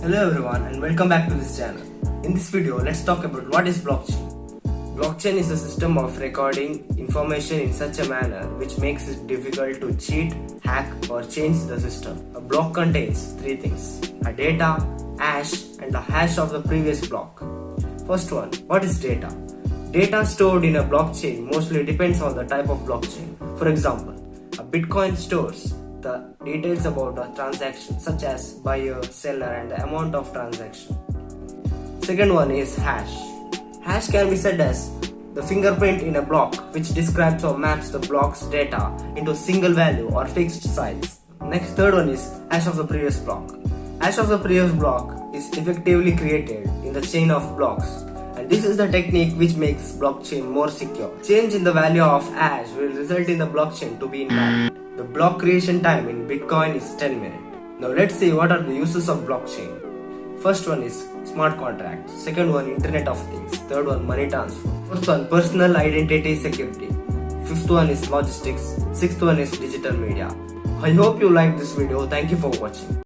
Hello everyone and welcome back to this channel. In this video, let's talk about what is blockchain. Blockchain is a system of recording information in such a manner which makes it difficult to cheat, hack or change the system. A block contains three things: a data, hash and the hash of the previous block. First one, what is data? Data stored in a blockchain mostly depends on the type of blockchain. For example, a Bitcoin stores the details about a transaction such as buyer, seller and the amount of transaction. Second one is hash. Hash can be said as the fingerprint in a block which describes or maps the block's data into a single value or fixed size. Next, third one is hash of the previous block. Hash of the previous block is effectively created in the chain of blocks, and this is the technique which makes blockchain more secure. Change in the value of hash will result in the blockchain to be invalid. The block creation time in Bitcoin is 10 minutes. Now let's see what are the uses of blockchain. First one is smart contract. Second one, Internet of Things. Third one, money transfer. Fourth one, personal identity security. Fifth one is logistics. Sixth one is digital media. I hope you liked this video. Thank you for watching.